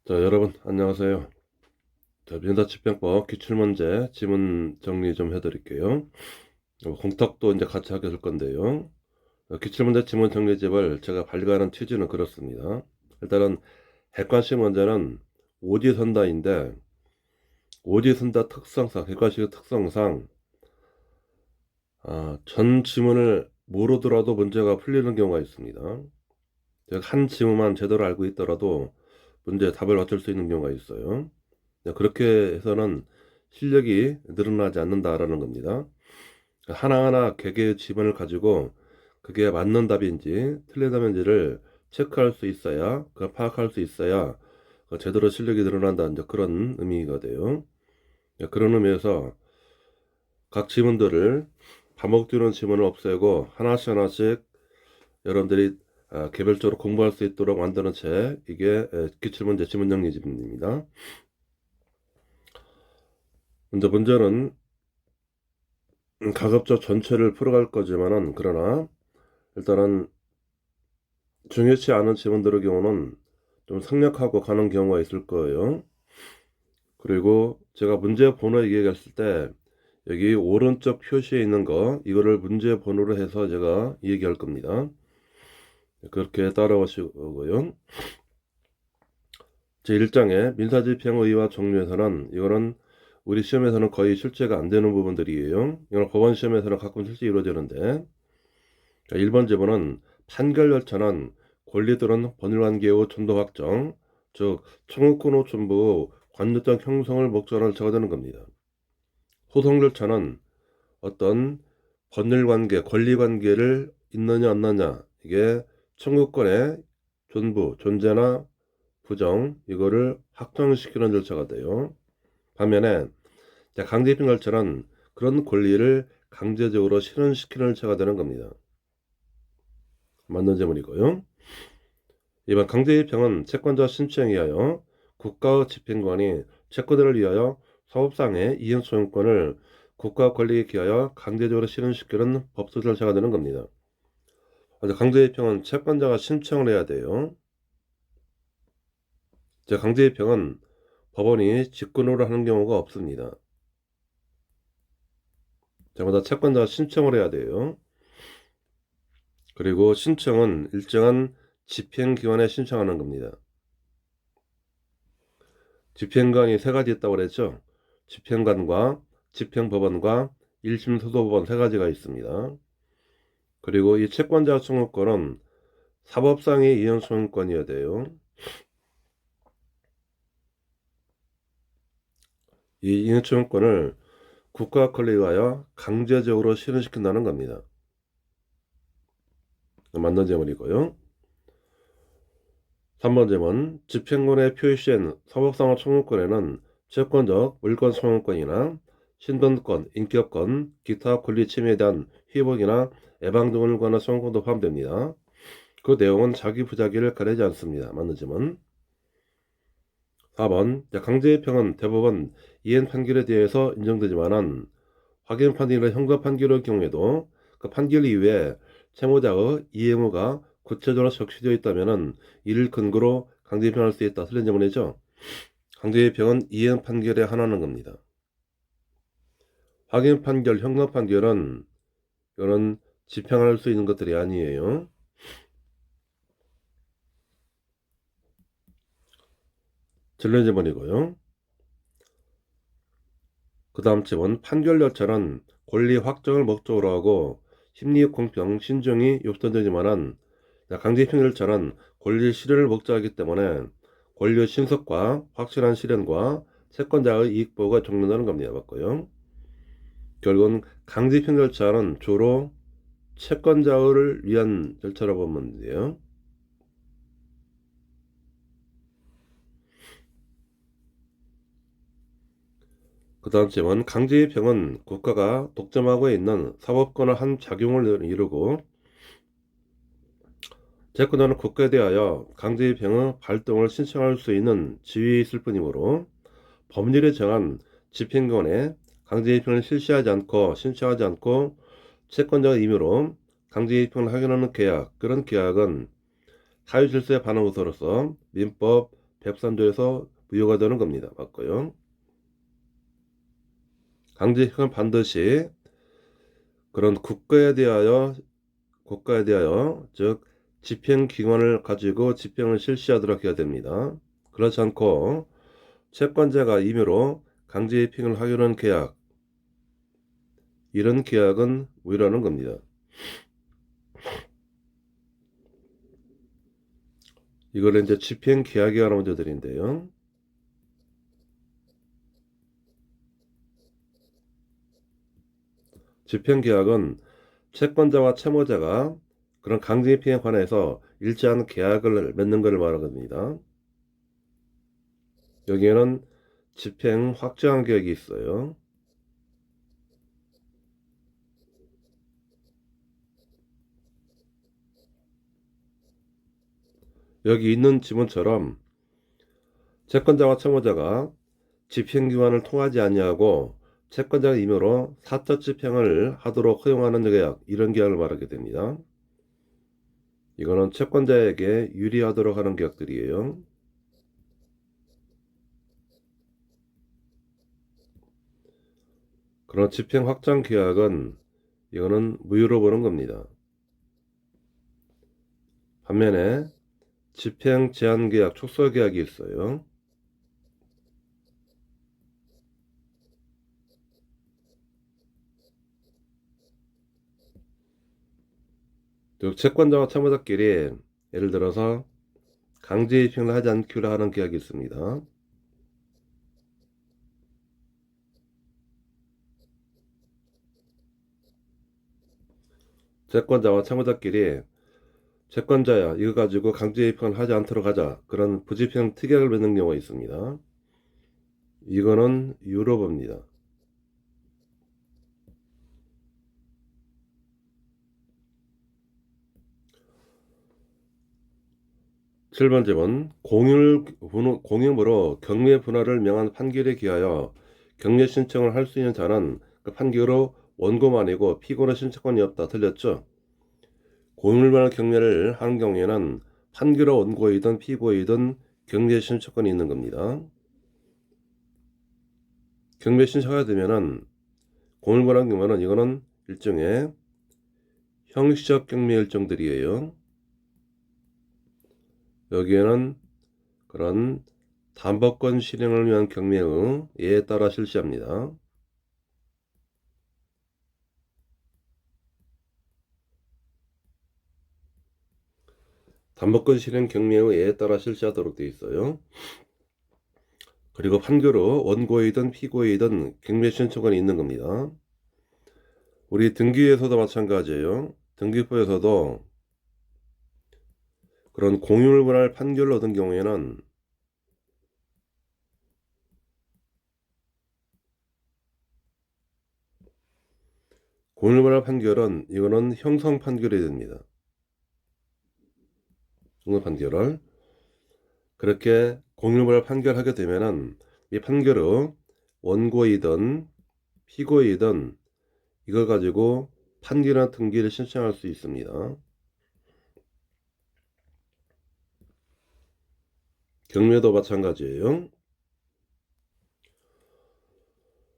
자, 여러분 안녕하세요. 자, 민사집행법 기출문제 지문 정리 좀 해드릴게요. 공탁도 이제 같이 하게 될 건데요. 기출문제 지문 정리집을 제가 발간한 취지는 그렇습니다. 일단은 객관식 문제는 오지선다인데, 오지선다 특성상, 객관식의 특성상 전 지문을 모르더라도 문제가 풀리는 경우가 있습니다. 한 지문만 제대로 알고 있더라도 문제 답을 맞출 수 있는 경우가 있어요. 그렇게 해서는 실력이 늘어나지 않는다라는 겁니다. 하나하나 개개의 지문을 가지고 그게 맞는 답인지 틀린 답인지를 체크할 수 있어야, 그 파악할 수 있어야 제대로 실력이 늘어난다, 이제 그런 의미가 돼요. 그런 의미에서 각 지문들을 반복되는 지문을 없애고 하나씩 하나씩 여러분들이 개별적으로 공부할 수 있도록 만드는 책, 이게 기출문제 지문정리집입니다. 근데 문제는 가급적 전체를 풀어갈 거지만은, 그러나 일단은 중요치 않은 지문들의 경우는 좀 생략하고 가는 경우가 있을 거예요. 그리고 제가 문제 번호 얘기했을 때 여기 오른쪽 표시에 있는 거, 이거를 문제 번호로 해서 제가 얘기할 겁니다. 그렇게 따라오시고요. 제1장의 민사집행의의와 종류에서는, 이거는 우리 시험에서는 거의 출제가 안 되는 부분들이에요. 이건 법원 시험에서는 가끔 실제 이루어지는데, 1번 제보는 판결 절차는 권리 또는 법률관계의 전도 확정, 즉 청구권 후 전부 관여적 형성을 목적으로 적어되는 겁니다. 소송 절차는 어떤 법률관계, 권리관계를 있느냐 없느냐, 이게 청구권의 존부, 존재나 부정, 이거를 확정시키는 절차가 돼요. 반면에 강제입행 절차는 그런 권리를 강제적으로 실현시키는 절차가 되는 겁니다. 맞는 질문이고요. 이번 강제입행은 채권자 신청에 의하여 국가 집행관이 채권자를 위하여 사업상의 이행 소유권을 국가 권리에 기하여 강제적으로 실현시키는 법적 절차가 되는 겁니다. 강제입행은 채권자가 신청을 해야 돼요. 강제입행은 법원이 직권으로 하는 경우가 없습니다. 저마다 채권자가 신청을 해야 돼요. 그리고 신청은 일정한 집행기관에 신청하는 겁니다. 집행관이 세 가지 있다고 그랬죠. 집행관과 집행법원과 1심 소도법원 세 가지가 있습니다. 그리고 이 채권자 청구권은 사법상의 이행 소유권이어야 돼요. 이 이행 소유권을 국가 권리에 의하여 강제적으로 실현시킨다는 겁니다. 맞는 제문이고요. 3번 제문, 집행권에 표시된 사법상의 청구권에는 채권적 물권 소유권이나 신변권, 인격권, 기타 권리 침해에 대한 회복이나 예방 등을 관한 소유권도 포함됩니다. 그 내용은 자기 부자기를 가리지 않습니다. 맞는 질문. 4번, 강제입행은 대법원 이행 판결에 대해서 인정되지만은 확인 판결이나 형사 판결의 경우에도 그 판결 이후에 채무자의 이행 의무가 구체적으로 적시되어 있다면은 이를 근거로 강제입행할 수 있다. 틀린 질문이죠. 강제입행은 이행 판결에 한하는 겁니다. 확인 판결, 형사 판결은 이거는 집행할 수 있는 것들이 아니에요. 틀린 질문이고요. 그 다음 질문, 판결 절차는 권리 확정을 목적으로 하고 심리 공평, 신중이 요구되지만은 강제입행 절차는 권리 실현을 목적하기 때문에 권리의 신속과 확실한 실현과 채권자의 이익 보호가 적용된다는 겁니다. 맞고요. 결국은 강제입행 절차는 주로 채권자를 위한 절차라고 보면 돼요. 그 다음 질문, 강제입행은 국가가 독점하고 있는 사법권의 한 작용을 이루고 채권자는 국가에 대하여 강제입행의 발동을 신청할 수 있는 지위에 있을 뿐이므로 법률에 정한 집행권에 강제입행을 실시하지 않고 신청하지 않고 채권자의 임의로 강제입행을 확인하는 계약, 그런 계약은 사유질서에 반한 것으로서 민법 103조에서 무효가 되는 겁니다. 맞고요. 강제징용은 반드시 그런 국가에 대하여 즉 집행기관을 가지고 집행을 실시하도록 해야 됩니다. 그렇지 않고 채권자가 임의로 강제입행을 하려는 계약, 이런 계약은 무효라는 겁니다. 이걸 이제 집행계약이라는 문제들인데요. 집행계약은 채권자와 채무자가 그런 강제입행에 관해서 일치한 계약을 맺는 것을 말하는 겁니다. 여기에는 집행 확정한 계약이 있어요. 여기 있는 지문처럼 채권자와 채무자가 집행기관을 통하지 아니하고 채권자가 임의로 사적 집행을 하도록 허용하는 계약, 이런 계약을 말하게 됩니다. 이거는 채권자에게 유리하도록 하는 계약들이에요. 그런 집행 확정 계약은 이거는 무효로 보는 겁니다. 반면에 집행 제한 계약, 촉설 계약이 있어요. 즉 채권자와 채무자끼리 예를 들어서 강제 입행을 하지 않기로 하는 계약이 있습니다. 채권자와 채무자끼리 채권자야 이거 가지고 강제 입행을 하지 않도록 하자, 그런 부집행 특약을 맺는 경우가 있습니다. 이거는 유로 봅니다. 7번째는 공유으로 경매 분할을 명한 판결에 기하여 경매 신청을 할 수 있는 자는 그 판결로 원고만이고 피고는 신청권이 없다. 틀렸죠? 공유를 분할 경매를 하는 경우에는 판결로 원고이든 피고이든 경매 신청권이 있는 겁니다. 경매 신청하게 되면은 공유를 분할 경우는 이거는 일종의 형식적 경매 일정들이에요. 여기에는 그런 담보권 실행을 위한 경매의 예에 따라 실시합니다. 담보권 실행 경매의 예에 따라 실시하도록 되어 있어요. 그리고 판결로 원고이든 피고이든 경매 신청권이 있는 겁니다. 우리 등기에서도 마찬가지예요. 등기부에서도 그런 공유를 분할 판결을 얻은 경우에는 공유를 분할 판결은 이거는 형성 판결이 됩니다. 형성 판결을 그렇게 공유를 분할 판결하게 되면은 이 판결을 원고이든 피고이든 이걸 가지고 판결이나 등기를 신청할 수 있습니다. 경매도 마찬가지예요.